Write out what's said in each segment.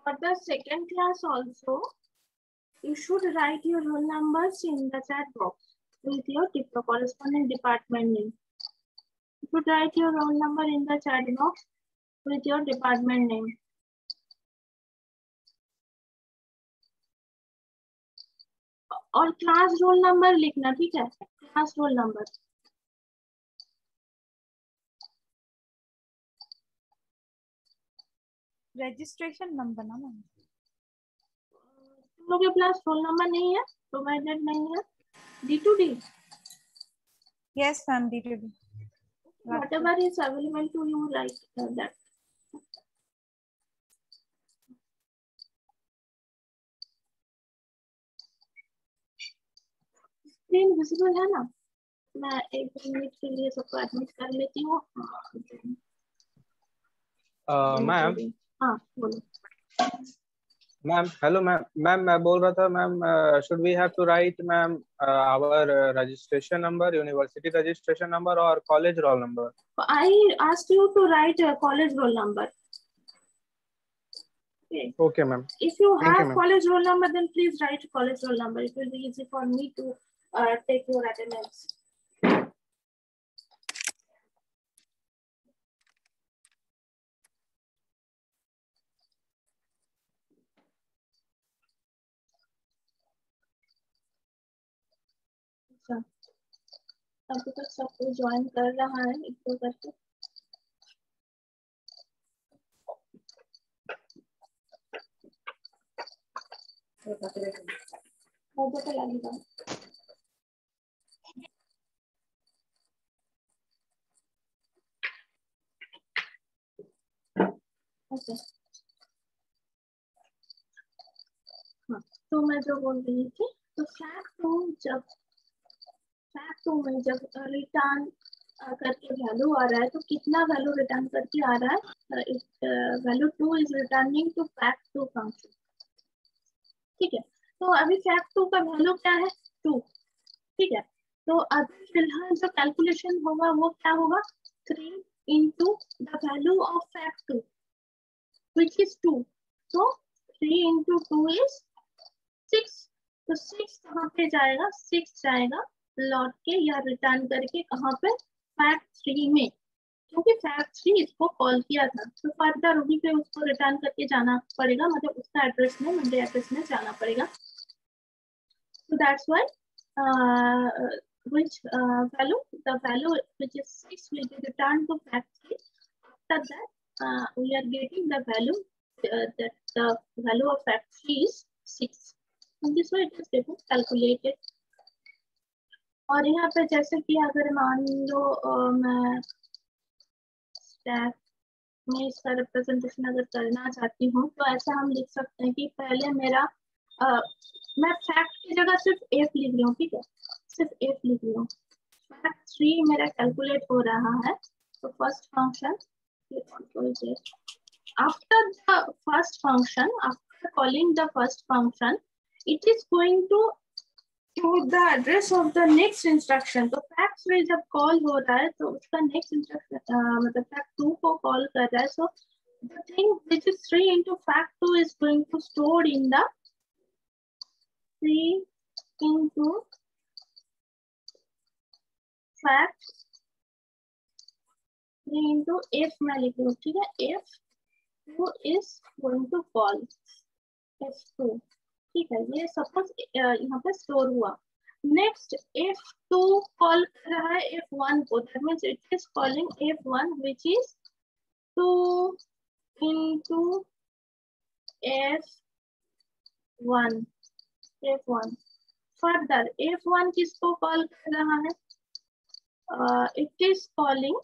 For the second class also, you should write your roll numbers in the chat box with your corresponding department name. You should write your roll number in the chat box with your department name. और class roll number लिखना, ठीक है? Class roll number. Registration number ना ma'am, तुम लोग के पास roll number नहीं है, प्रोवाइडेड नहीं है? D2D? Yes ma'am, D2D। Whatever is available to you, write that. Screen visible है ना? मैं एक मिनट के लिए सबको एडमिट कर लेती हूँ। मैम। हाँ बोलो। मैम हेलो मैम मैं बोल रहा था ma'am, should we have to write ma'am our registration number, university registration number और college roll number? I asked you to write a college roll number. Okay ma'am. If you have college roll number, then please write college roll number. It will be easy for me to take your attendance. अभी तक सब कोई join कर रहा है एक दो करके। लगेगा। ओके, हाँ तो मैं जो बोल रही थी, तो फैक्ट में जब रिटर्न करके वैल्यू आ रहा है, तो कितना वैल्यू रिटर्न करके आ रहा है? Value 2 is returning to fact 2 function. ठीक है, तो अभी फैक्ट 2 का वैल्यू क्या है? 2। ठीक है, तो अभी फिलहाल जो कैलकुलेशन होगा वो क्या होगा? 3 into the value of fact 2 which is 2. So 3 into 2 is 6. तो 6 कहाँ पे जाएगा? 6 जाएगा लौट के या रिटर्न करके कहाँ पे? फैक्ट 3 में, क्योंकि फैक्ट 3 इसको कॉल किया था, तो फर्दर वहीं पे उसको रिटर्न करके जाना पड़ेगा, मतलब उसका एड्रेस में, मेरे एड्रेस में जाना पड़ेगा। So that's why which value, the value which is 6 will be returned to fact 3. After that we are getting the value that the value of fact 3 is 6. And this way it is getting calculated. और यहाँ पे जैसे कि अगर मान लो मैं stack में इसका रिप्रेजेंटेशन अगर करना चाहती हूँ, तो ऐसा हम लिख सकते हैं कि पहले मेरा मैं फैक्ट की जगह सिर्फ एफ लिख रही हूँ। ठीक है, सिर्फ एफ लिख रही हूँ। फैक्ट 3 मेरा कैलकुलेट हो रहा है, तो first function, after the first function, after calling the first function, it is going to put the address of the next instruction. तो fact 3 जब कॉल हो रहा है, तो उसका नेक्स्ट इंस्ट्रक्शन मतलब fact 2 को कॉल कर रहा है। So the thing which is 3 into fact 2 is going to stored in the 3 into fact 3 into f मैं लिख रही हूँ। ठीक है, f2 is going to call f2। ठीक है, ये सपोज यहाँ पे स्टोर हुआ। नेक्स्ट f2 कॉल कर रहा है f1 को, that means it is calling f1 which is 2 into f1। Further f1 किसको कॉल कर रहा है? It is calling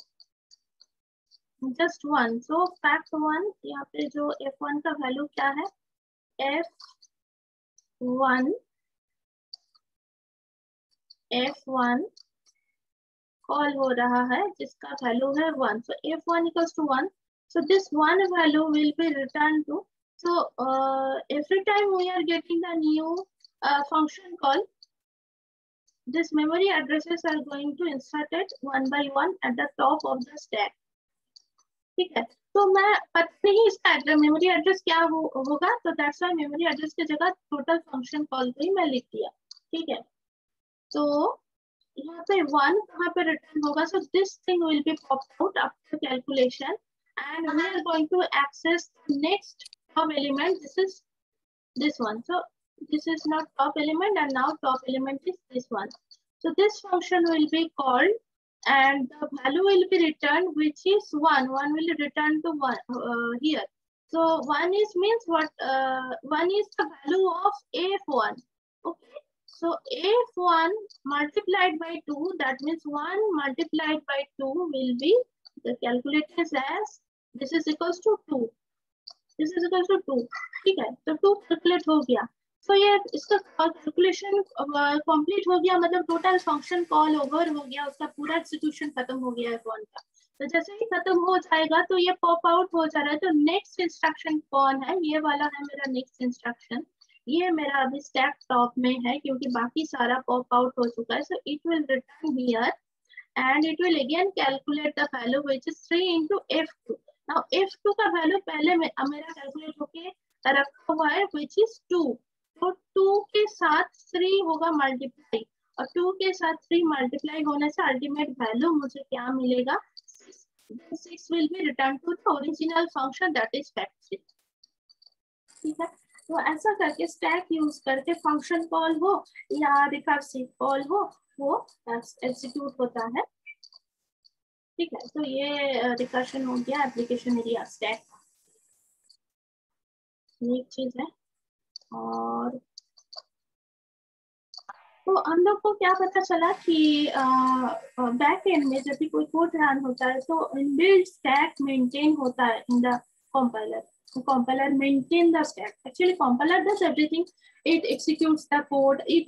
just 1। So fact 1, यहाँ पे जो f1 का वैल्यू क्या है? f1 f1 कॉल हो रहा है जिसका वैल्यू है 1. So f1 equals to 1. So this one value will be returned to. So every time we are getting the new function call, this memory addresses are going to insert it one by one at the top of the stack. ठीक है, तो मैं पता नहीं इसका memory address क्या होगा, तो दैट्स व्हाई मेमोरी एड्रेस की जगह टोटल फंक्शन कॉल को ही मैं लिख दिया. ठीक है, तो यहाँ पे 1 कहाँ पे रिटर्न होगा. So this thing will be popped out after calculation and we are going to access next top element. This is this one. So this is not top element and now top element is this one. So this function will be called and the value will be returned which is 1. 1 will return to 1 here. So 1 is means what 1 is the value of f1. Okay, so f1 multiplied by 2, that means 1 multiplied by 2 will be the calculated as this is equals to 2. This is equal to 2. ठीक है, तो 2 calculate हो गया. तो ये इसका calculation complete हो गया, मतलब टोटल फंक्शन कॉल ओवर हो गया, उसका पूरा एग्जीक्यूशन खत्म हो गया है f1 का. तो जैसे ही खत्म हो जाएगा तो ये पॉप आउट हो जा रहा है. तो नेक्स्ट इंस्ट्रक्शन कौन है, ये वाला है मेरा नेक्स्ट इंस्ट्रक्शन. ये मेरा अभी स्टैक टॉप में है क्योंकि बाकी सारा पॉप आउट हो चुका है. So it will return here and it will again calculate the value which is 3 into f2. Now f2 का वैल्यू पहले मेरा कैलकुलेट होके रखा हुआ है which is 2. तो 2 के साथ 3 होगा मल्टीप्लाई और 2 के साथ 3 मल्टीप्लाई होने से अल्टीमेट वैल्यू मुझे क्या मिलेगा, 6 will be returned to the original function that is fact3. ठीक है, तो ऐसा करके स्टैक यूज करके फंक्शन कॉल हो या रिकर्सिव कॉल हो वो एग्जीक्यूट होता है. ठीक है, तो ये रिकर्शन हो गया एप्लीकेशन एरिया स्टैक, ये एक चीज है. और तो हम लोग को क्या पता चला कि बैक एंड में जब भी कोई कोड रन होता है तो इनबिल्ट स्टैक मेंटेन होता है in the compiler. Compiler maintain the stack. Actually, compiler does everything. It executes the code. It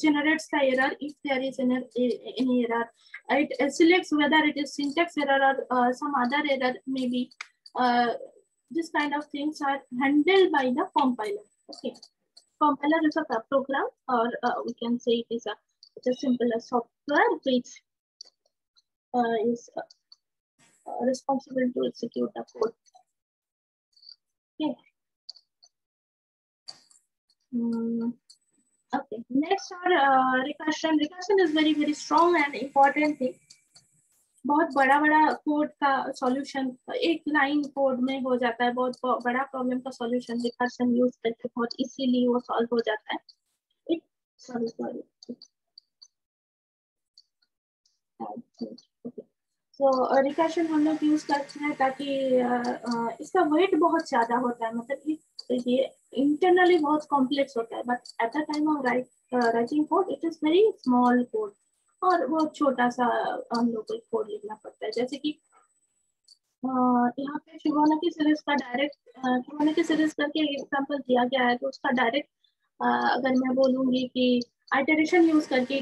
generates the error if there is any error. It selects whether it is syntax error or some other error. Maybe this kind of things are handled by the compiler. Okay, compiler is a program, or we can say it is a simple software which is responsible to execute the code. Okay. Okay. Next are recursion. Recursion is very strong and important thing. बहुत बड़ा code का solution एक line code में हो जाता है. बहुत बड़ा प्रॉब्लम का सॉल्यूशन रिकर्शन यूज करके बहुत इजीली वो सॉल्व हो जाता है. सॉरी तो रिकर्शन हम लोग यूज करते हैं ताकि इसका वेट बहुत ज्यादा होता है, मतलब ये इंटरनली बहुत कॉम्प्लेक्स होता है, but at the time of writing code it is very small code और बहुत छोटा सा हम लोग को कोड लिखना पड़ता है. जैसे कि यहाँ पे फिबोनाची सीरीज का डायरेक्ट फिबोनाची सीरीज करके एग्जांपल दिया गया है, तो उसका डायरेक्ट अगर मैं बोलूंगी कि इटरेशन यूज करके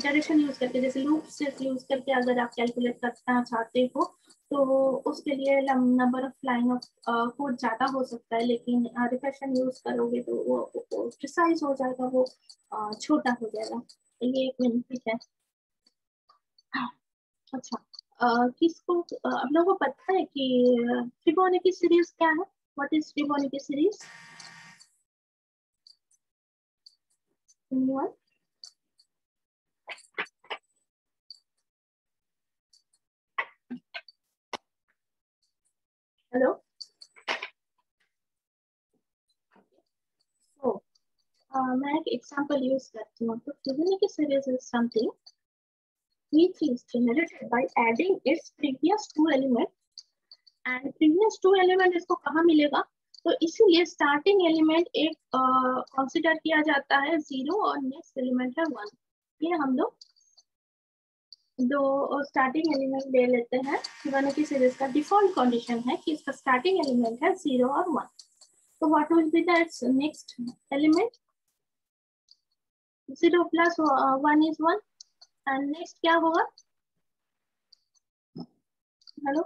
जैसे लूप सिर्फ यूज करके अगर आप कैलकुलेट करना चाहते हो तो उसके लिए number of line of code ज्यादा हो सकता है, लेकिन रिकर्शन यूज करोगे तो वो प्रिसाइज हो जाएगा, वो छोटा हो जाएगा. ये एक बेनिफिट है. अच्छा, किसको आप लोगों को पता है कि फिबोनाची सीरीज क्या है? What is Fibonacci series? anyone? Hello. तो मैं एक एग्जांपल यूज करती हूँ. तो Fibonacci series is something which is generated by adding its previous two elements, and previous two element इसको कहाँ मिलेगा? तो इसीलिए स्टार्टिंग एलिमेंट एक कंसीडर किया जाता है 0 और नेक्स्ट एलिमेंट है 1. ये हम लोग दो स्टार्टिंग एलिमेंट ले लेते हैं. फिबोनाची सीरीज का डिफॉल्ट कंडीशन है कि इसका स्टार्टिंग एलिमेंट है 0 और 1. तो what will be the next element? 0 plus 1 is 1. And next क्या होगा? Hello,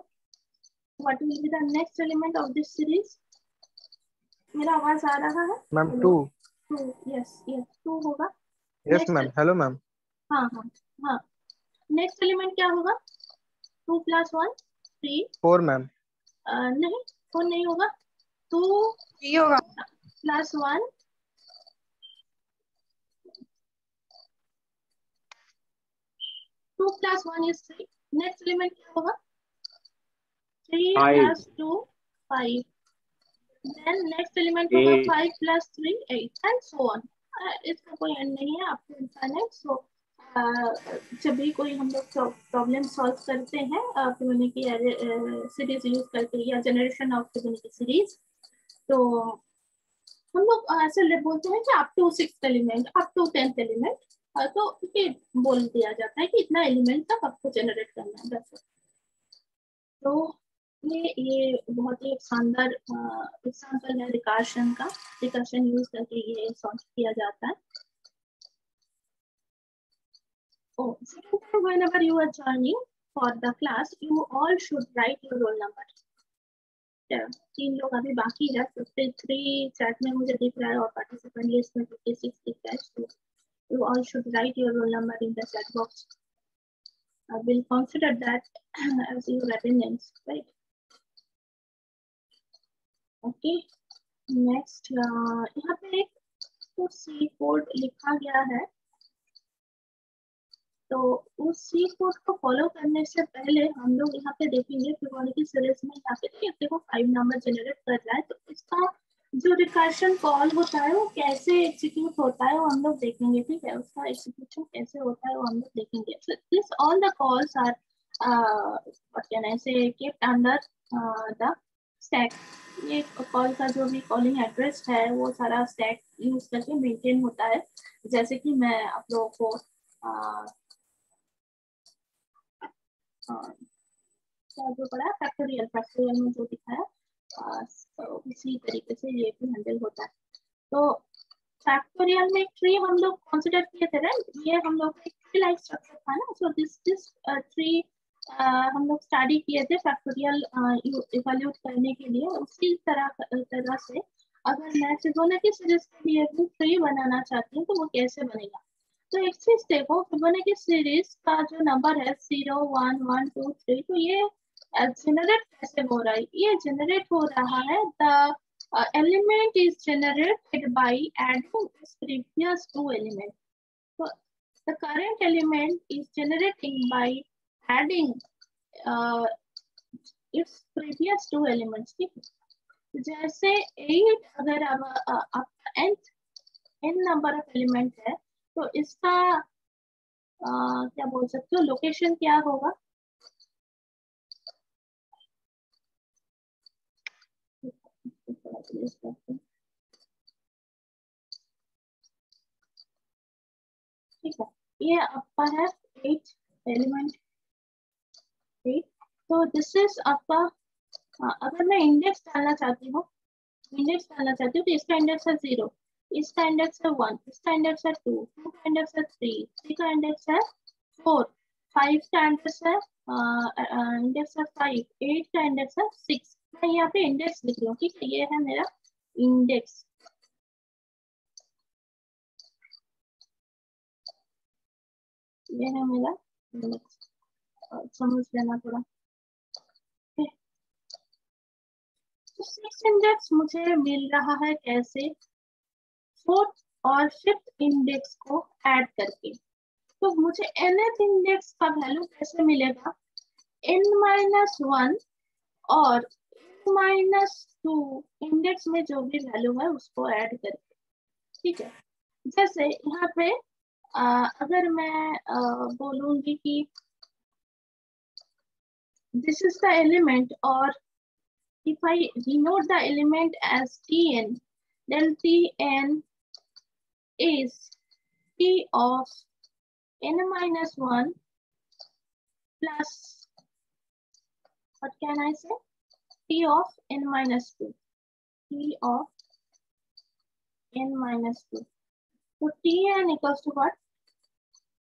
what will be the next element of this series? मेरा आवाज आ रहा है? मैम 2। 2, यस यस 2 होगा। Yes ma'am, hello ma'am. हाँ हाँ हाँ, नेक्स्ट एलिमेंट क्या होगा? 2 + 1 3। 4 मैम। नहीं, 4 नहीं होगा। 2 3 होगा। + 1 2 + 1 is 3। नेक्स्ट एलिमेंट क्या होगा? 3 + 2 5। देन नेक्स्ट एलिमेंट होगा 5 + 3 8 एंड सो ऑन। इसका कोई एंड नहीं है, आपको इनफाइनाइट। सो जब भी कोई हम लोग प्रॉब्लम सॉल्व करते हैं फिबोनाची सीरीज यूज करके या जनरेशन ऑफ फिबोनाची सीरीज, तो हम लोग ऐसे बोलते हैं कि up to 6th element, up to 10th element, तो ये बोल दिया जाता है कि इतना एलिमेंट तक आपको जनरेट करना है। तो ये बहुत ही एक शानदार एग्जाम्पल है रिकर्शन का। रिकर्शन यूज करके ये सॉल्व किया जाता है। Oh, second time, whenever you are joining for the class, you all should write your roll number. 3 लोग अभी बाकी है। 53 चैट में मुझे दिख रहा है और पार्टिसिपेंट लिस्ट में 56 दिख रहा है। So you all should write your roll number in the chat box. I will consider that as your attendance, right? Okay. Next, यहाँ पे एक तो C कोड लिखा गया है, तो उस सी कोड को फॉलो करने से पहले हम लोग यहाँ पे देखेंगे फिबोनाची सीरीज में। यहाँ पे देखो 5 नंबर जनरेट कर रहा है, तो इसका जो रिकर्शन कॉल होता है वो कैसे एग्जीक्यूट होता है वो हम लोग देखेंगे। ठीक है, उसका एग्जीक्यूशन कैसे होता है वो हम लोग देखेंगे। So this all the calls are what can I say kept under the stack। ये कॉल का जो भी कॉलिंग एड्रेस है वो सारा स्टैक यूज करके मेंटेन होता है। जैसे कि मैं आप लोगों को क्या जो पड़ा फैक्टोरियल, फैक्टोरियल में जो दिखाया उसी तरीके से ये भी हैंडल होता है। तो फैक्टोरियल में ट्री हम लोग कंसीडर किए थे, राइट? ये हम लोग एक ट्री लाइक स्ट्रक्चर था ना। सो दिस ट्री हम लोग स्टडी किए थे फैक्टोरियल इवैल्यूएट करने के लिए। उसी तरह से अगर मैं फिबोनाची सीरीज के लिए भी ट्री बनाना चाहती हूँ तो वो कैसे बनेगा। तो एक चीज देखो, फिबोनाची सीरीज का जो नंबर है 0 1 1 2 3, तो ये जनरेट कैसे हो रहा है? ये जनरेट हो रहा है the element is generated by adding its previous 2 elements. So the current element is generating by adding its previous 2 elements. ठीक है, जैसे 8 अगर अब आपका n नंबर ऑफ एलिमेंट है तो इसका क्या बोल सकते हो, लोकेशन क्या होगा? ठीक है, ये आपका है 8 एलिमेंट 8। तो दिस इज आपका अगर मैं इंडेक्स डालना चाहती हूँ, तो इसका इंडेक्स है 0, इसका इंडेक्स है 1, इसका इंडेक्स है 2, 2 का इंडेक्स है 3, 3 का इंडेक्स है 4, 5 का इंडेक्स है 5, 8 का इंडेक्स है 6। मैं यहाँ पे इंडेक्स लिख रही हूँ। ठीक है, ये है मेरा इंडेक्स। ये है मेरा इंडेक्स, समझ लेना थोड़ा। तो 6 इंडेक्स मुझे मिल रहा है कैसे? 4th और 5th इंडेक्स को ऐड करके। तो मुझे nth इंडेक्स का वैल्यू कैसे मिलेगा? n-1 और n-2 इंडेक्स में जो भी वैल्यू है उसको ऐड करके। ठीक है, जैसे यहाँ पे अगर मैं बोलूंगी कि दिस इज द एलिमेंट, और if I denote the element as Tn, then Tn is T of n-1 plus, what can I say? T of n-2. T of n-2. So Tn equals to what?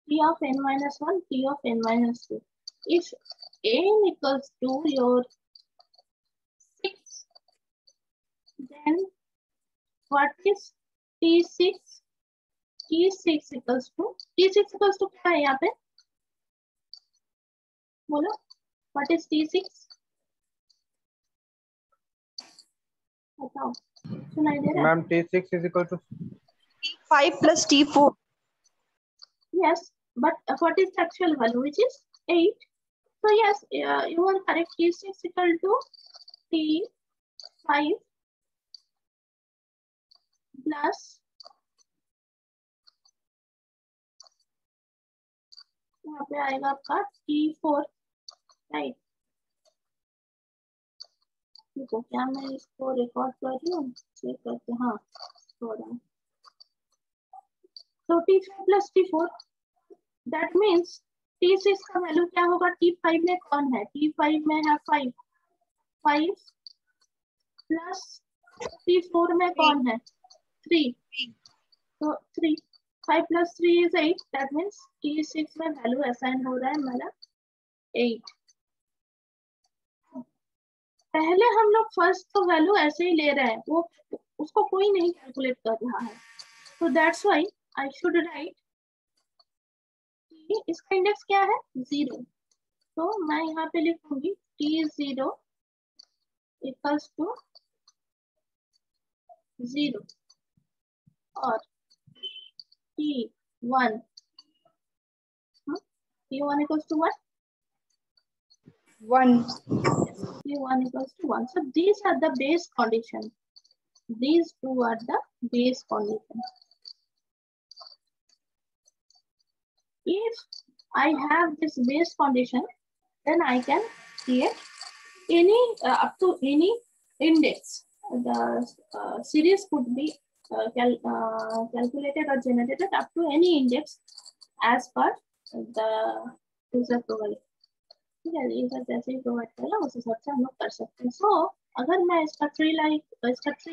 t of n minus 1, t of n minus 2. If n equals to your 6, then what is t6? t6 equals to क्या है यहाँ पे? बोलो, what is t6? बताओ, सुनाई दे रहा है? Ma'am t6 is equal to 5 plus T4. Yes, but what is the actual value, which is 8? So yes, you are correct. T6 equal to T5 plus यहाँ पे आएगा आपका T4, राइट? देखो क्या मैं इसको रिकॉर्ड कर रही हूँ, चेक करते हैं। हाँ, हो रहा है। तो T5 plus T4, that means T6 का वैल्यू क्या होगा? T5 में कौन है? T5 में है 5 प्लस T4 में कौन है? 3। तो 3, 5 plus 3 is 8. That means T6 में वैल्यू असाइन हो रहा है हमारा 8। पहले हम लोग फर्स्ट तो वैल्यू ऐसे ही ले रहे हैं, वो उसको कोई नहीं कैलकुलेट कर रहा है। तो that's why I should write इसका इंडेक्स क्या है? 0। तो मैं यहाँ पे लिखूंगी T0 इक्वल्स टू 0 और T1 equals to what? 1. T1 equals to 1. So these are the base conditions. These two are the base conditions. If I have this base condition, then I can create any up to any index. The series could be calculated or generated up to any index as per the user provide. ठीक है, user जैसे ही provide करेगा उस हिसाब से हम लोग कर सकते हैं। सो अगर मैं इसका ट्री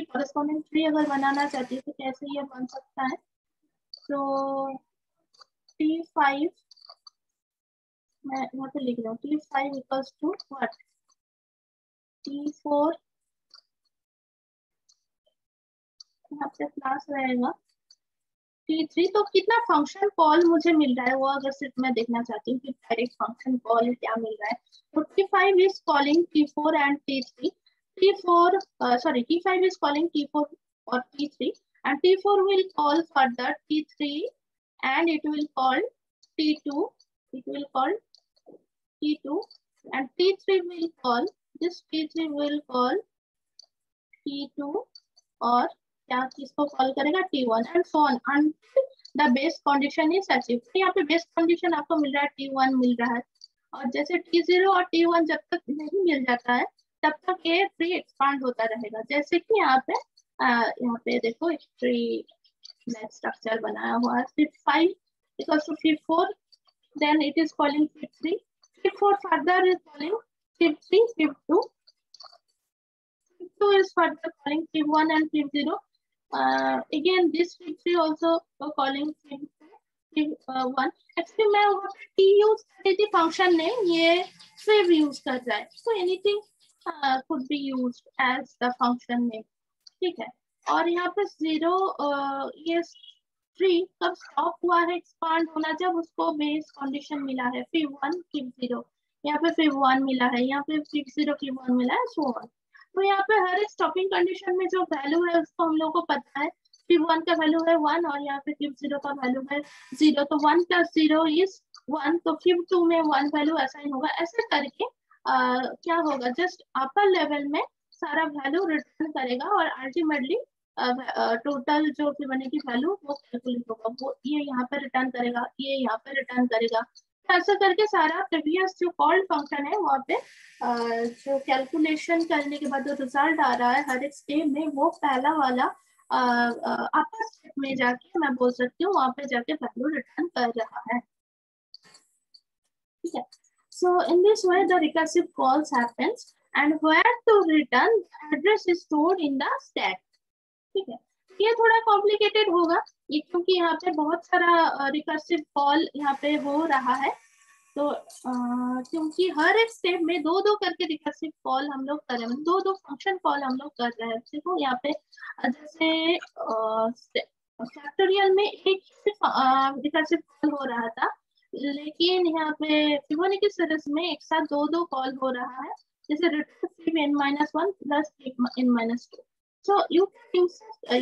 कॉरेस्पॉन्डिंग ट्री अगर बनाना चाहती हूँ तो कैसे ये बन सकता है? तो T5 मैं यहाँ पे लिख रहा हूँ, T5 equals to what? T4 यहाँ पे क्लास रहेगा T3। तो कितना फंक्शन कॉल मुझे मिल रहा है वो अगर सिर्फ मैं देखना चाहती हूँ कि डायरेक्ट फंक्शन कॉल क्या मिल रहा है। तो T5 is calling T4 and T3. T5 is calling T4 or T3 and T4 will call further T3 and it will call T2. It will call T2 and T3 will call T3 will call T2 और क्या किसको call करेगा? T1 and so on until the base condition is achieved. यहाँ पे base condition आपको मिल रहा है T1 मिल रहा है और जैसे T0 और T1 जब तक नहीं मिल जाता है तब तक ये ट्री एक्सपांड होता रहेगा। जैसे कि यहाँ पे देखो एक ट्री स्ट्रक्चर बनाया हुआ है। T5 equals to T4, then it is calling T3. T4 further is calling T3, T2. T2 is further calling T1 and T0. Again this T3 also calling T1. Actually मैं वहाँ पे T use कर रही थी function ने, ये सिर्फ use कर रहा है। So anything could be used as the function name, ठीक है। और यहाँ पे 0 ये ट्री कब स्टॉप हुआ है एक्सपांड होना? जब उसको बेस कंडीशन मिला है P1 P0, यहाँ पे P1 मिला है, यहाँ पे P0 P1 मिला है, सो ऑन। तो यहाँ पे हर एक स्टॉपिंग कंडीशन में जो वैल्यू है उसको हम लोग को पता है। P1 का वैल्यू है 1 और यहाँ पे P0 का वैल्यू है 0। तो 1 plus 0 is 1। तो P2 में 1 वैल्यू असाइन होगा। ऐसे करके क्या होगा? जस्ट अपर लेवल में सारा वैल्यू रिटर्न करेगा और अल्टीमेटली टोटल जो भी बनेगी वैल्यू वो कैलकुलेट होगा। वो ये यहाँ पे रिटर्न करेगा, ये यहाँ पे रिटर्न करेगा। ऐसा करके सारा प्रीवियस जो कॉल्ड फंक्शन है वहाँ पे जो कैलकुलेशन करने के बाद जो रिजल्ट आ रहा है हर एक स्टेप में, वो पहला वाला अपर स्टेप में जाके मैं बोल सकती हूँ वहाँ पे जाके वैल्यू रिटर्न कर रहा है। ठीक है। So in this way the recursive calls happens and where to return address is stored in the stack. ठीक है, ये थोड़ा कॉम्प्लिकेटेड होगा ये क्योंकि यहाँ पे बहुत सारा रिकर्सिव कॉल यहाँ पे हो रहा है, तो क्योंकि हर एक स्टेप में दो दो करके रिकर्सिव कॉल हम लोग कर रहे हैं, दो दो फंक्शन कॉल हम लोग कर रहे हैं। देखो यहाँ पे जैसे फैक्टोरियल में एक रिकर्सिव कॉल हो रहा था, लेकिन यहाँ पे फिबोनाची सीरीज में एक साथ दो दो कॉल हो रहा है, जैसे return n-1 plus n-2. So you can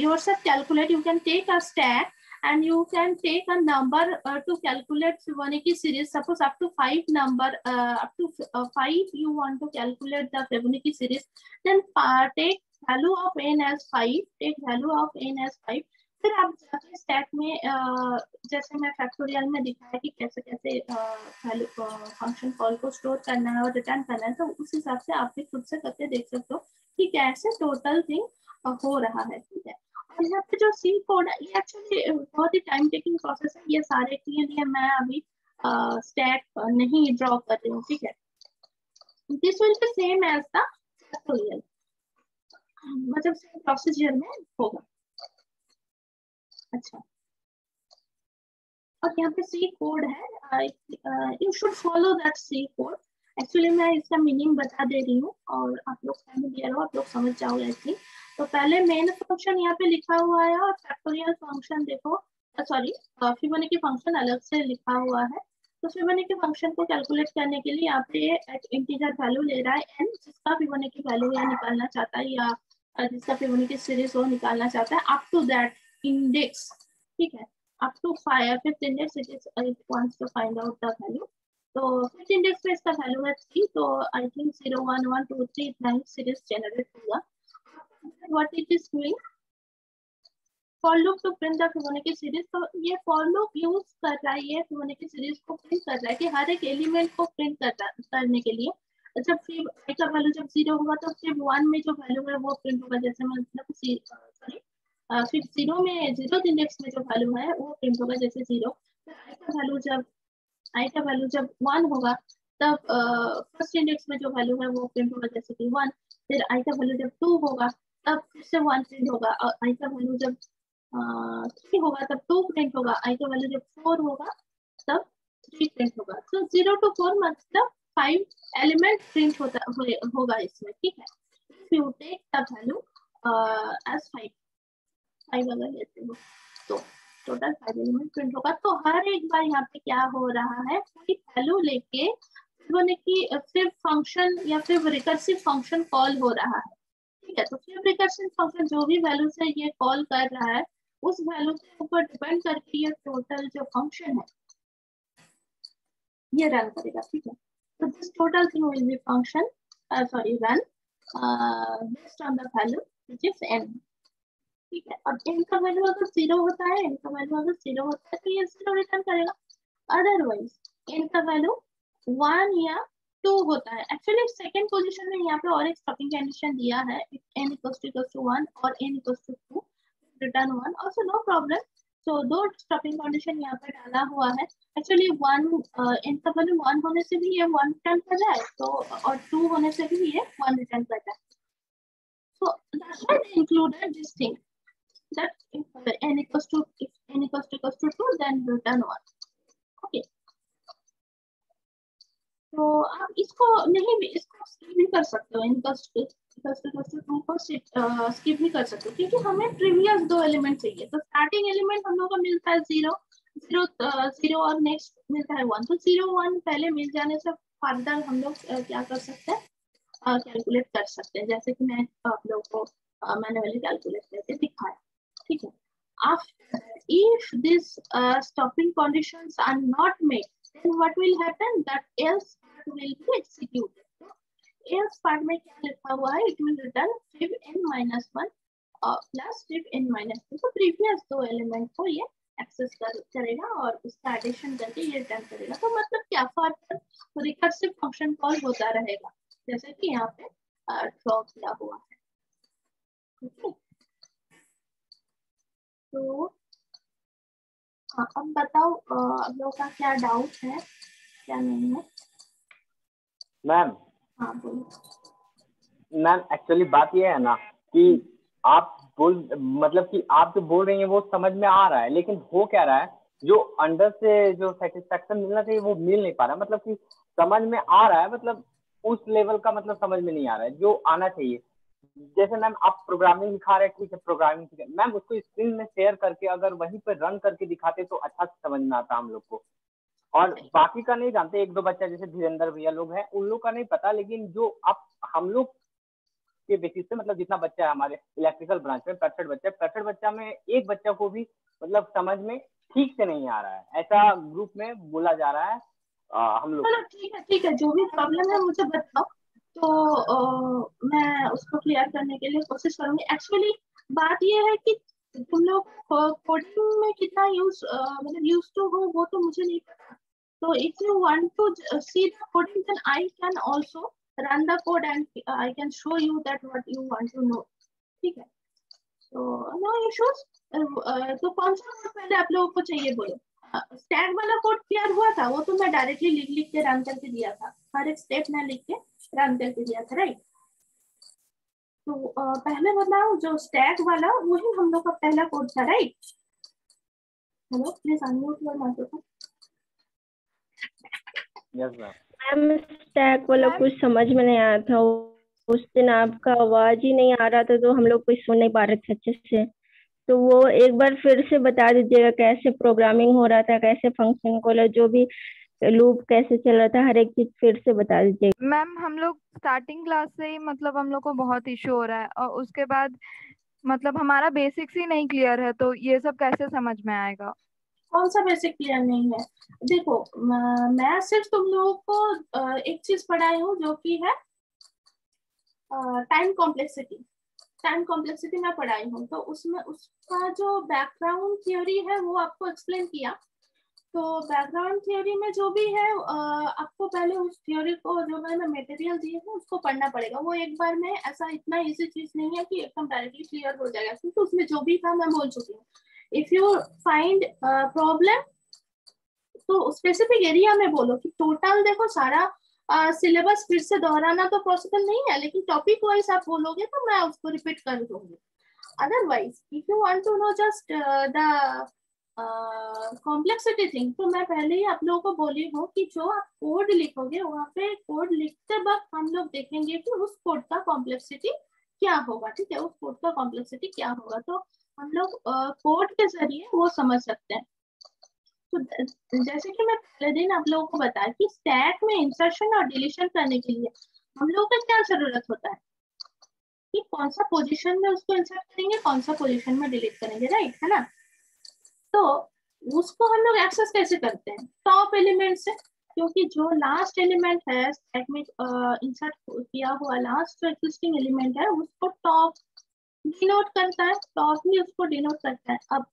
yourself calculate, you can take a stack and you can take a number to calculate Fibonacci series. Suppose up to 5 number, up to 5 you want to calculate the Fibonacci series, then take value of n as 5, take value of n as 5. फिर आप जाके stack में जैसे मैं factorial में दिखाया कि कैसे कैसे वैल्यू फंक्शन कॉल को स्टोर करना है और रिटर्न करना है, तो उस हिसाब से आप भी खुद से करके देख सकते हो कि कैसे टोटल थिंग हो रहा है। ठीक है, और यहाँ पे जो सी कोड है ये एक्चुअली बहुत ही टाइम टेकिंग प्रोसेस है, ये सारे के लिए मैं अभी स्टैक नहीं ड्रॉ कर रही हूँ। ठीक है, this will be same as the factorial, मतलब सेम प्रोसीजर में होगा। अच्छा, और यहाँ पे सी कोड है, you should follow that C code. Actually मैं इसका मीनिंग बता दे रही हूँ और आप लोग फैमिलियर हो, आप लोग समझ जाओगे ऐसे। तो पहले मेन फंक्शन यहाँ पे लिखा हुआ है और फैक्टोरियल फंक्शन देखो, सॉरी फिबोनाची फंक्शन अलग से लिखा हुआ है। तो फिबोनाची फंक्शन को कैलकुलेट करने के लिए यहाँ पे एक इंटीजर वैल्यू ले रहा है n, जिसका फिबोनाची वैल्यू यह निकालना चाहता है या जिसका फिबोनाची सीरीज वो निकालना चाहता है अप टू दैट इंडेक्स। ठीक है, up to 5th index it wants to find out the value. तो 5th index में इसका वैल्यू है 3, तो आई थिंक 0 1 1 2 3 इतना ही सीरीज जनरेट होगा। What it is doing, for loop to print the Fibonacci series. तो ये फॉर लूप यूज कर रहा है, ये फिबोनाची सीरीज को प्रिंट कर रहा है कि हर एक एलिमेंट को प्रिंट करने के लिए जब फिर i का वैल्यू जब 0 होगा तो फिर 1 में जो वैल्यू है वो प्रिंट होगा। जैसे मतलब सॉरी फिर 0 में 0th इंडेक्स में जो वैल्यू है वो प्रिंट होगा, जैसे 0। फिर i का वैल्यू जब 1 होगा तब फर्स्ट इंडेक्स में जो वैल्यू है वो प्रिंट होगा, जैसे कि 1। फिर i का वैल्यू जब 2 होगा तब फिर से 1 प्रिंट होगा, और i का वैल्यू जब 3 होगा तब 2 प्रिंट होगा, i का वैल्यू जब 4 होगा तब 3 प्रिंट होगा। तो 0 to 4 मतलब 5 एलिमेंट प्रिंट होगा इसमें। ठीक है, if you take the value as 5 अगर लेते हो तो टोटल 5 एलिमेंट प्रिंट होगा। तो हर एक बार यहाँ पे क्या हो रहा है, कोई वैल्यू लेके फिर फंक्शन या फिर रिकर्सिव फंक्शन कॉल हो रहा है। ठीक है, तो फिर रिकर्सिव फंक्शन जो भी वैल्यू से ये कॉल कर रहा है उस वैल्यू के ऊपर डिपेंड करके ये टोटल जो फंक्शन है ये रन करेगा। ठीक है, तो this total thing will B function sorry run based on the value which is n। ठीक है, और n का वैल्यू अगर 0 होता है, n का वैल्यू अगर 0 होता है तो ये 0 रिटर्न करेगा। अदरवाइज n का वैल्यू 1 या 2 होता है। एक्चुअली सेकंड पोजीशन में यहाँ पे और एक स्टॉपिंग कंडीशन दिया है, n = 1 और n = 2 return 1, also no problem. तो दो स्टॉपिंग कंडीशन यहाँ पे डाला हुआ है। एक्चुअली 1 n का वैल्यू 1 होने से भी ये 1 रिटर्न कर रहा है, तो और 2 होने से भी ये 1 रिटर्न कर रहा है। So that's why they included this thing, that if n equals to 2 then return 1. Okay, तो आप इसको नहीं भी इसको स्किप भी कर सकते हो, n = 2 को स्किप भी कर सकते हो, क्योंकि हमें प्रीवियस दो एलिमेंट चाहिए। तो स्टार्टिंग एलिमेंट हम लोग को मिलता है 0 और नेक्स्ट मिलता है 1, तो 0 1 पहले मिल जाने से फर्दर हम लोग क्या कर सकते हैं, कैलकुलेट कर सकते हैं, जैसे कि मैं आप लोग को मैन्युअली कैलकुलेट करके दिखाया। ठीक है, after if these stopping conditions are not met, then what will happen, that else part will be executed. So else part में क्या लिखा हुआ है, it will return fib n-1 plus fib n-2। तो प्रीवियस दो एलिमेंट को ये access करेगा और उसका एडिशन करके ये रिटर्न करेगा। तो मतलब क्या फर्दर रिकर्सिव फंक्शन कॉल होता रहेगा, जैसे कि यहाँ पे ड्रॉ किया हुआ है। ठीक है, तो हाँ, अब बताओ आप लोगों का क्या डाउट है, क्या नहीं है। मैम हाँ बोलो। मैम एक्चुअली बात ये है ना कि आप मतलब कि आप जो बोल रही हैं वो समझ में आ रहा है, लेकिन हो क्या रहा है, जो अंदर से जो सेटिस्फेक्शन मिलना चाहिए वो मिल नहीं पा रहा। मतलब कि समझ में आ रहा है, मतलब उस लेवल का मतलब समझ में नहीं आ रहा है जो आना चाहिए। जैसे मैम आप प्रोग्रामिंग दिखा रहे हैं, ठीक है प्रोग्रामिंग ठीक है मैम, उसको स्क्रीन में शेयर करके अगर वहीं पर रन करके दिखाते तो अच्छा से समझ में आता हम लोग को। और बाकी का नहीं जानते, एक दो बच्चा जैसे धीरेन्द्र भैया लोग हैं उन लोग का नहीं पता, लेकिन जो आप हम लोग के बेसिस पे मतलब जितना बच्चा है हमारे इलेक्ट्रिकल ब्रांच में 65 बच्चा, 65 बच्चा में एक बच्चा को भी मतलब समझ में ठीक से नहीं आ रहा है, ऐसा ग्रुप में बोला जा रहा है हम लोग। चलो ठीक है, जो भी प्रॉब्लम है मुझे बताओ, तो मैं उसको क्लियर करने के लिए कोशिश करूंगी। एक्चुअली बात ये है कि तुम लोग कोडिंग में कितना मतलब यूज टू हो वो तो मुझे नहीं पता। तो if you want to see the coding then I can also run the code and I can show you that what you want to know. ठीक है, तो नो इश्यूज। तो कौन सा कोड पहले आप लोगों को चाहिए बोलो? स्टैक वाला कोड क्लियर हुआ था, वो तो मैं डायरेक्टली लिख के रन करके दिया था, हर एक स्टेप मैं लिख के रन करके दिया था, राइट? तो पहले बताओ, जो स्टैक वाला वही हम लोग का पहला कोड था, right? Hello, please unmute your microphone. Yes ma'am. Ma'am stack वाला कुछ समझ में नहीं आया था, उस दिन आपका आवाज ही नहीं आ रहा था तो हम लोग कुछ सुन नहीं पा रहे थे अच्छे से। तो वो एक बार फिर से बता दीजिएगा कैसे प्रोग्रामिंग हो रहा था, कैसे फंक्शन कॉल, जो भी लूप कैसे चल रहा था, हर एक चीज फिर से बता दीजिएगा। मैम हम लोग स्टार्टिंग क्लास से ही मतलब हम लोग को बहुत इशू हो रहा है, और उसके बाद मतलब हमारा बेसिक्स ही नहीं क्लियर है, तो ये सब कैसे समझ में आएगा? कौन सा बेसिक क्लियर नहीं है? देखो, मैं सिर्फ तुम लोगों को एक चीज पढ़ाई हूँ जो कि है टाइम कॉम्प्लेक्सिटी। टाइम कॉम्प्लेक्सिटी मैं पढ़ाई हूँ, तो उसमें उसका जो बैकग्राउंड थ्योरी है वो आपको एक्सप्लेन किया। तो बैकग्राउंड थ्योरी में जो भी है आपको पहले उस थ्योरी को, जो मैंने मटेरियल दिए हैं उसको पढ़ना पड़ेगा। वो एक बार में ऐसा इतना इजी चीज नहीं है कि एकदम डायरेक्टली क्लियर हो जाएगा, क्योंकि उसमें जो भी था मैं बोल चुकी हूँ। इफ यू फाइंड प्रॉब्लम तो स्पेसिफिक एरिया में बोलो, कि टोटल देखो सारा सिलेबस फिर से दोहराना तो पॉसिबल नहीं है, लेकिन टॉपिक वाइज आप बोलोगे तो मैं उसको रिपीट कर दूंगी। Otherwise if you want to know just the complexity thing, तो मैं पहले ही आप लोगों को बोली हूँ कि जो आप कोड लिखोगे वहां पे कोड लिखते वक्त हम लोग देखेंगे कि उस कोड का कॉम्प्लेक्सिटी क्या होगा। ठीक है, उस कोड का कॉम्प्लेक्सिटी क्या होगा, तो हम लोग कोड के जरिए वो समझ सकते हैं। तो जैसे कि मैं पहले दिन आप लोगों को बताया कि स्टैक में इंसर्शन और डिलीशन करने के लिए हम लोगों को क्या जरूरत होता है, कि कौन सा पोजीशन में उसको इंसर्ट करेंगे, कौन सा पोजीशन में डिलीट करेंगे, राइट है ना? तो उसको हम लोग एक्सेस कैसे करते हैं? टॉप एलिमेंट से, क्योंकि जो लास्ट एलिमेंट है स्टैक में इंसर्ट किया हुआ लास्ट जो एग्जिस्टिंग एलिमेंट है उसको टॉप डिनोट करता है, टॉप ही उसको डिनोट करता है। अब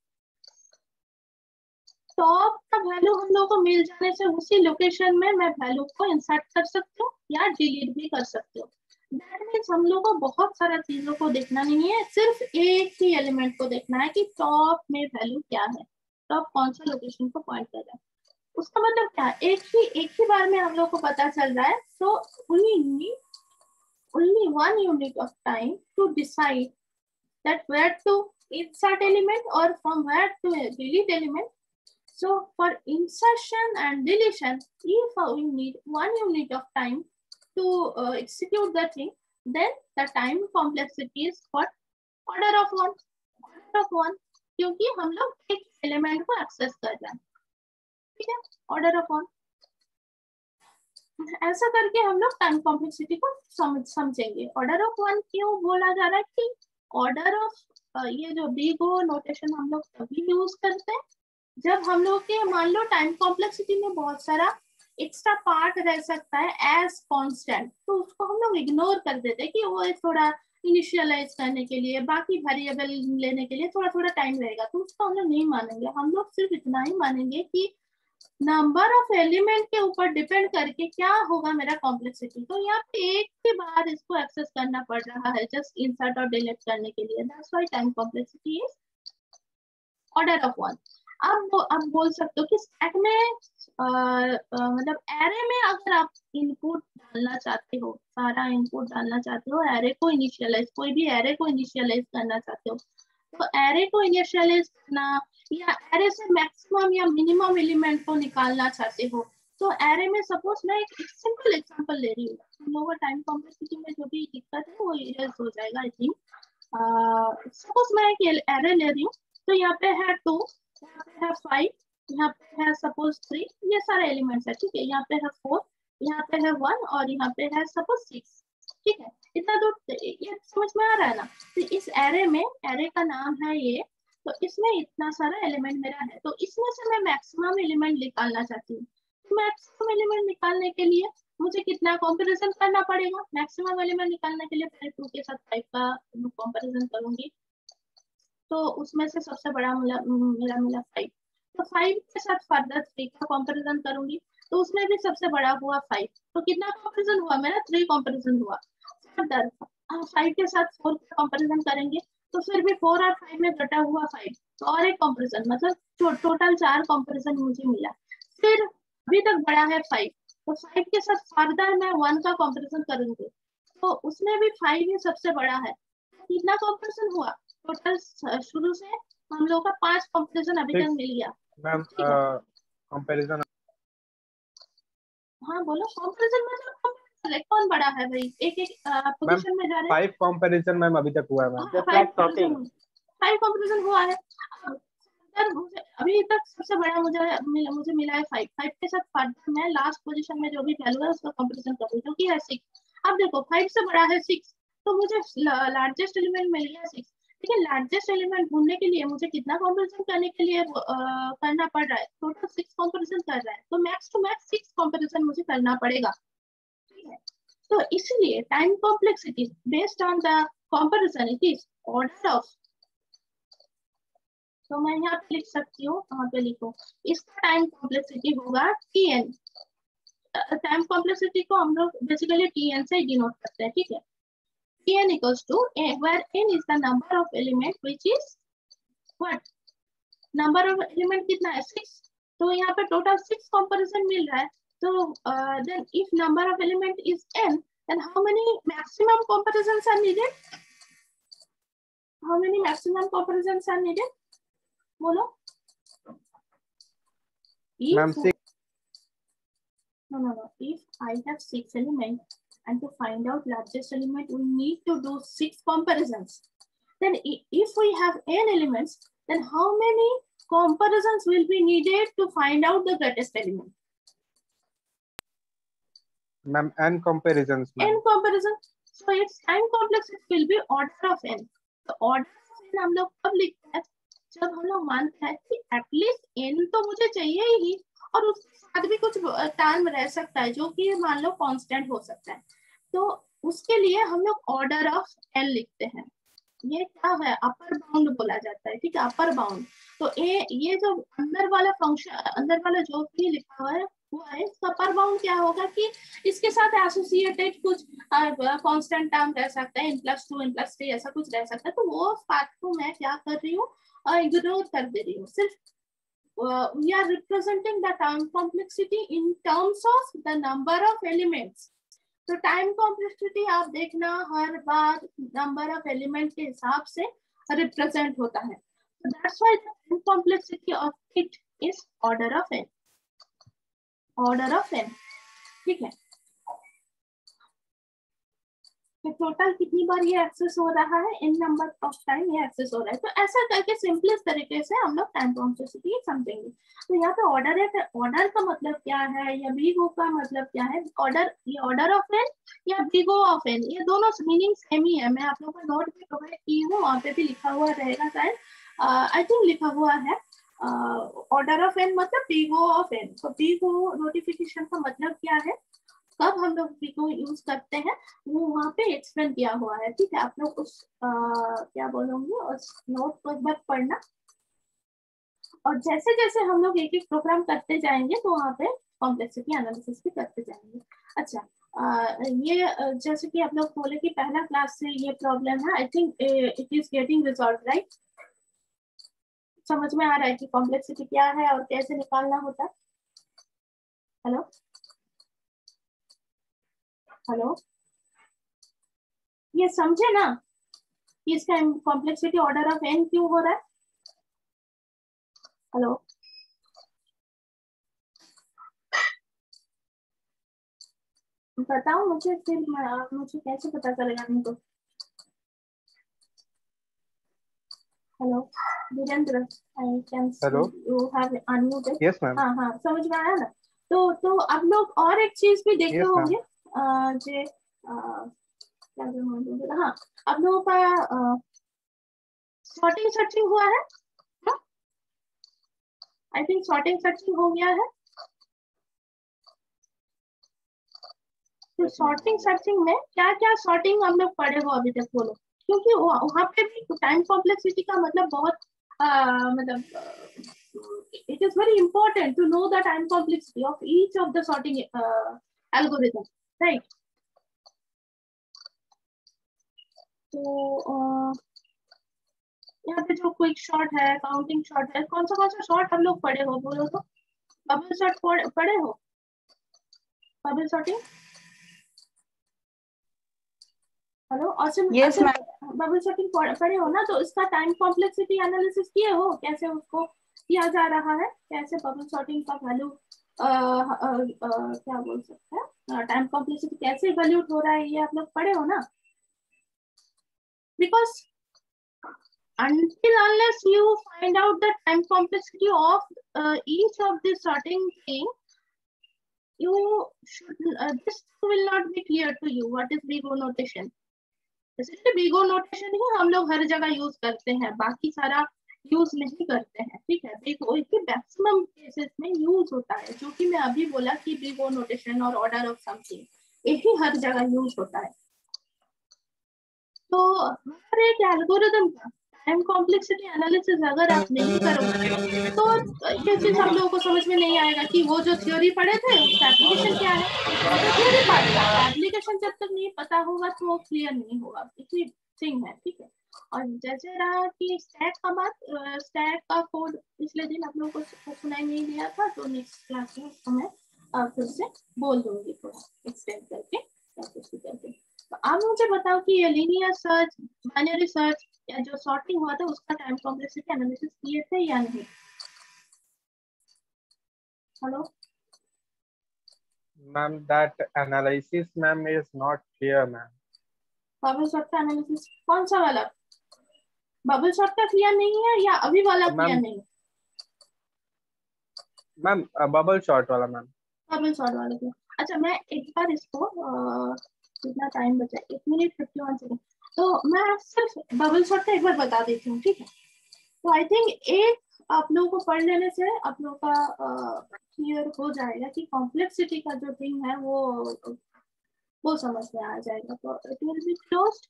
टॉप का वैल्यू हम लोग को मिल जाने से उसी लोकेशन में मैं वैल्यू को इंसर्ट कर सकती हूँ या डिलीट भी कर सकती हूँ। दैट मीन्स हम लोग को बहुत सारा चीजों को देखना नहीं है, सिर्फ एक ही एलिमेंट को देखना है कि टॉप में वैल्यू क्या है, टॉप कौन सा लोकेशन को पॉइंट कर रहा है। उसका मतलब क्या, एक ही बार में हम लोग को पता चल रहा है। तो only one unit of time to decide that where to insert element or from where to delete element. So for insertion and deletion, if we need 1 unit of time to execute the thing, then the time complexity is what? Order of 1. Order of 1, क्योंकि हम लोग एक element को access कर रहे हैं। ठीक है, ऑर्डर ऑफ 1। ऐसा करके हम लोग टाइम कॉम्प्लेक्सिटी को समझेंगे। ऑर्डर ऑफ 1 क्यों बोला जा रहा है? कि ऑर्डर ऑफ ये जो बिग ओ नोटेशन हम लोग तभी यूज करते हैं जब हम लोग के मान लो टाइम कॉम्प्लेक्सिटी में बहुत सारा एक्स्ट्रा पार्ट रह सकता है एज कांस्टेंट, तो उसको हम लोग इग्नोर कर देते हैं कि वो थोड़ा इनिशियलाइज करने के लिए, बाकी वेरिएबल लेने के लिए थोड़ा थोड़ा टाइम रहेगा, तो उसको हम लोग नहीं मानेंगे। हम लोग सिर्फ इतना ही मानेंगे कि नंबर ऑफ एलिमेंट के ऊपर डिपेंड करके क्या होगा मेरा कॉम्प्लेक्सिटी। तो यहाँ पे एक के बाद इसको एक्सेस करना पड़ रहा है जस्ट इंसर्ट और डिलीट करने के लिए। That's why time complexity is order of 1। आप बोल सकते हो कि स्टैक में मतलब एरे में अगर आप इनपुट डालना चाहते हो, सारा इनपुट डालना चाहते हो, एरे को इनिशियलाइज, कोई भी एरे को इनिशियलाइज करना चाहते हो, तो एरे को इनिशियलाइज करना या एरे से मैक्सिमम या मिनिमम एलिमेंट को निकालना चाहते हो, तो एरे में सपोज मैं एक सिंपल एग्जांपल ले रही हूँ, हम लोगों टाइम कॉम्प्लेक्सिटी में जो भी दिक्कत है वो इरेज हो जाएगा आई थिंक। सपोज मैं एक एरे ले रही हूँ, तो यहाँ पे है 2, यहाँ पे है 5, यहाँ पे है सपोज 3, ये सारे एलिमेंट्स है, ठीक है। यहाँ पे है 4, यहाँ पे है 1 और यहाँ पे है सपोज 6, ठीक है। इतना दूर ये समझ में आ रहा है ना। तो इस एरे में, एरे का नाम है ये, तो इसमें इतना सारा एलिमेंट मेरा है, तो इसमें से मैं मैक्सिमम एलिमेंट निकालना चाहती हूँ। मैक्सिमम एलिमेंट निकालने के लिए मुझे कितना कंपैरिजन करना पड़ेगा? मैक्सिमम एलिमेंट निकालने के लिए पहले 2 के साथ 5 का कंपैरिजन करूंगी, तो उसमें से सबसे बड़ा मेरा मिला 5, तो 5 के साथ फर्दर 3 का कंपैरिजन करूंगी, तो उसमें भी सबसे बड़ा हुआ 5, तो कितना कंपैरिजन हुआ मेरा? 3 कंपैरिजन हुआ। फर्दर हम 5 के साथ 4 का कंपैरिजन करेंगे, तो फिर भी 4 और 5 में घटा हुआ 5, तो और एक कंपैरिजन, मतलब टोटल 4 कंपैरिजन मुझे मिला। फिर अभी तक बड़ा है 5, तो 5 के साथ फर्दर मैं 1 का कंपैरिजन करूंगी, तो उसमें भी 5 ही सबसे बड़ा है। कितना कंपैरिजन हुआ टोटल? शुरू से हम लोग का 5 कंपैरिजन अभी तक मिल गया। मैम कंपैरिजन, हाँ बोलो, कंपैरिजन मतलब कौन बड़ा है भाई? एक एक पोजीशन में जा रहे हैं। 5 कंपैरिजन मैम अभी तक हुआ है मैम। 5 कंपैरिजन हुआ है। मुझे अभी तक सबसे बड़ा मुझे मिला है 5। 5 के साथ फर्दर मैं लास्ट पोजीशन में जो भी वैल्यू है उसका कंपैरिजन करूँ, जो कि है 6। अब देखो 5 से बड़ा है 6, तो मुझे लार्जेस्ट एलिमेंट मिल गया 6, लेकिन लार्जेस्ट एलिमेंट ढूंढने के लिए मुझे कितना कंपैरिजन करने के लिए करना पड़ रहा है? टोटल 6 कंपैरिजन कर रहा है, तो मैक्स टू मैक्स 6 कंपैरिजन मुझे करना पड़ेगा, ठीक है। तो इसलिए time complexity based on the comparison it is order of, तो मैं यहाँ पे लिख सकती हूँ, कहाँ पे लिखूं? इसका टाइम कॉम्प्लेक्सिटी होगा Tn। टाइम कॉम्प्लेक्सिटी को हम लोग बेसिकली Tn से डिनोट करते हैं, ठीक है। Tn equals to where n is the number of element which is what? Number of element कितना है? 6, तो यहाँ पे टोटल 6 कंपैरिजन मिल रहा है, तो then if number of element is n, then how many maximum comparisons are needed? How many maximum comparisons are needed? बोलो। Ma'am 6। No. If I have 6 elements and to find out largest element, we need to do 6 comparisons. Then if we have n elements, then how many comparisons will be needed to find out the greatest element? Ma'am, n comparisons. N comparisons. So its time complexity will be order of n. तो order of n हम लोग कब लिखते हैं? जब हम लोग मानते हैं कि एटलीस्ट n तो मुझे चाहिए ही, और उसके साथ भी कुछ टर्म रह सकता है जो कि मान लो कांस्टेंट हो सकता है, तो उसके लिए हम लोग ऑर्डर ऑफ n लिखते हैं। ये क्या है? अपर बाउंड बोला जाता है, ठीक है, अपर बाउंड। तो ये जो अंदर वाला फंक्शन, अंदर वाला जो भी लिखा हुआ है इसका अपर बाउंड क्या होगा कि इसके साथ एसोसिएटेड कुछ कांस्टेंट टर्म रह सकता है, n+2 n+3 ऐसा कुछ रह सकता है, तो वो पार्ट को मैं क्या कर रही हूँ, इग्नोर कर दे रही हूँ। सिर्फ we are representing the time complexity in terms of the number of elements. तो टाइम कॉम्प्लेक्सिटी आप देखना हर बार नंबर ऑफ एलिमेंट के हिसाब से रिप्रेजेंट होता है, so that's why the time complexity of it is order of n, order of n, ठीक है। तो टोटल कितनी बार ये एक्सेस हो रहा है? n नंबर ऑफ टाइम ये एक्सेस हो रहा है। तो ऐसा करके सिंपलेस्ट तरीके से हम लोग टाइम कॉम्प्लेक्सिटी समझेंगे। तो यहाँ पे ऑर्डर है, ऑर्डर का मतलब क्या है या बिग ओ का मतलब क्या है? ऑर्डर, ये ऑर्डर ऑफ n या बिग ओ ऑफ n, ये दोनों मीनिंग सेम ही है। मैं आप लोगों को नोट भी प्रोवाइड की हूँ, वहाँ पे भी लिखा हुआ रहेगा शायद, आई थिंक लिखा हुआ है। ऑर्डर ऑफ n मतलब बिग ओ ऑफ n। तो बिग ओ नोटिफिकेशन का मतलब क्या है, कब हम लोग बिग ओ यूज करते हैं, वो वहाँ पे एक्सप्लेन किया हुआ है, ठीक है। आप लोग उस क्या बोलूंगी, उस नोट को एक बार पढ़ना, और जैसे जैसे हम लोग एक एक प्रोग्राम करते जाएंगे तो वहाँ पे कॉम्प्लेक्सिटी एनालिसिस भी करते जाएंगे। अच्छा, ये जैसे कि आप लोग बोले कि पहला क्लास से ये प्रॉब्लम है, I think it is getting resolve, right? समझ में आ रहा है कि कॉम्प्लेक्सिटी क्या है और कैसे निकालना होता है? हेलो हेलो, ये समझे ना कि इसका कॉम्प्लेक्सिटी ऑर्डर ऑफ एन क्यों हो रहा है? हेलो, बताओ मुझे, फिर मुझे कैसे पता चलेगा इनको? Hello Virendra, I can see hello, you have unmuted. Yes ma'am, हाँ हाँ, समझ में आया ना? तो अब लोग और एक चीज भी देखे यस मैम, होंगे, जे क्या बोलूं, हाँ, अब लोगों का सॉर्टिंग सर्चिंग हुआ है। आई थिंक सॉर्टिंग सर्चिंग हो गया है। तो सॉर्टिंग सर्चिंग में क्या क्या सॉर्टिंग हम लोग पढ़े हो अभी तक, बोलो? क्योंकि वहां पे भी टाइम कॉम्प्लेक्सिटी का मतलब बहुत मतलब it is very important to know the time complexity of each of the sorting algorithm, right? तो यहाँ पे जो क्विक शॉट है, काउंटिंग शॉट है, कौन सा शॉट हम लोग पढ़े हो, बोलो तो? बबल शॉट पढ़े हो? Bubble sorting, hello awesome, yes ma'am. Bubble sorting पढ़े हो ना? तो इसका टाइम कॉम्प्लेक्सिटी एनालिसिस किए हो, कैसे उसको किया जा रहा है, कैसे बबल शॉटिंग का वैल्यू क्या बोल सकते हैं, टाइम कॉम्प्लेक्सिटी कैसे इवैल्यूएट हो रहा है, ये आप लोग पढ़े हो ना? Because until unless you find out the time complexity of each of the sorting thing, you should this will not be clear to you what is BIGO notation. इसलिए BIGO notation ही हम लोग हर जगह यूज करते हैं, बाकी सारा use नहीं करते हैं, ठीक है? BIGO के मैक्सिमम केसेस में यूज होता है, जो कि मैं अभी बोला कि BIGO notation और ऑर्डर ऑफ समथिंग यही हर जगह यूज होता है। तो हर एक एल्गोरिथम का टाइम कॉम्प्लेक्सिटी एनालिसिस अगर आप नहीं करोगे तो ये चीज हम लोगों को समझ में नहीं आएगा कि वो जो थ्योरी पढ़े थे उसका एप्लीकेशन क्या है। तो थ्योरी पार्ट का एप्लीकेशन जब तक नहीं पता होगा तो वो क्लियर नहीं होगा, इसी थिंग है, ठीक है? और जैसे रहा कि स्टैक का बात, स्टैक का कोड पिछले दिन आप लोगों को सुनाई नहीं दिया था, तो नेक्स्ट क्लास में उसको मैं फिर से बोल दूंगी, थोड़ा एक्सटेंड करके करके। तो आप मुझे बताओ कि ये लीनियर सर्च, बाइनरी सर्च या जो सॉर्टिंग हुआ था उसका टाइम कॉम्प्लेक्सिटी एनालिसिस किए थे या नहीं? Hello ma'am, that analysis ma'am is not clear ma'am. Bubble shot का एनालिसिस कौन सा वाला? बबल शॉट का क्लियर नहीं है या अभी वाला क्लियर नहीं? मैम बबल शॉट वाला मैम। बबल शॉट वाले को, अच्छा मैं एक बार इसको कितना टाइम बचा, 1 मिनट 51 सेकंड, तो मैं सिर्फ बबल शॉट का एक बार बता देती हूँ, ठीक है? तो आई थिंक एक आप लोगों को पढ़ लेने से आप लोगों का क्लियर हो जाएगा कि कॉम्प्लेक्सिटी का जो थिंग है वो समझ में आ जाएगा। तो it will be closed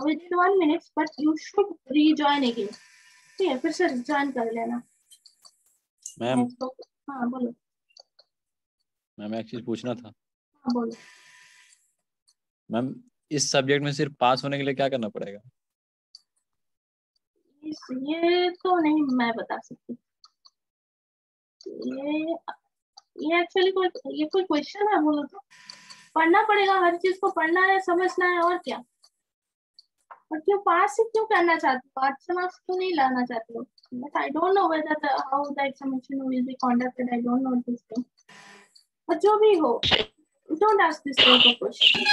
with 1 minute, but you should rejoin again, ठीक है? फिर से ज्वाइन कर लेना मैम। हाँ बोलो। मैम एक चीज पूछना था। हाँ बोलो। मैम इस सब्जेक्ट में सिर्फ पास होने के लिए क्या करना पड़ेगा? ये तो नहीं मैं बता सकती, ये एक्चुअली कोई क्वेश्चन है, बोलो तो? पढ़ना पड़ेगा, हर चीज को पढ़ना है, समझना है, और क्या? और क्यों पास क्यों करना चाहते हो, 8 मार्क्स क्यों नहीं लाना चाहते हो? But I don't know whether how the examination will be conducted, I don't know this thing, but जो भी हो, don't ask this type of question,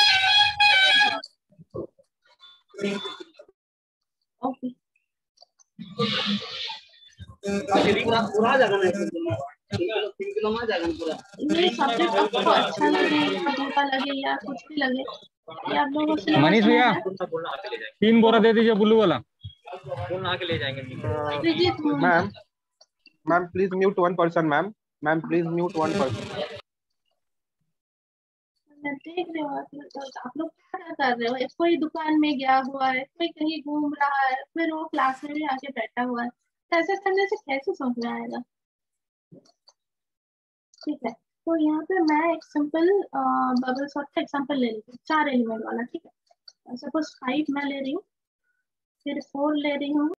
okay? ये सब्जेक्ट आपको अच्छा लगे या बुरा लगे या कुछ भी लगे, ये आप लोगों को मनीष भैया 3 बोरा दे दीजिए ब्लू वाला। Ma'am please mute 1 person ma'am. Ma'am please mute 1 person. मैं देख रही हूँ आप लोग क्या कर रहे हो। कोई दुकान में गया हुआ है, कोई कहीं घूम रहा है, फिर वो क्लास में भी आके बैठा हुआ है। ऐसा करने से कैसे समझ में आएगा? ठीक है, तो यहाँ पे मैं एक सिंपल बबल शॉट का एग्जांपल ले लेती हूँ, 4 एलिमेंट वाला, ठीक है? सपोज 5 मैं ले रही हूँ, फिर 4 ले रही हूँ,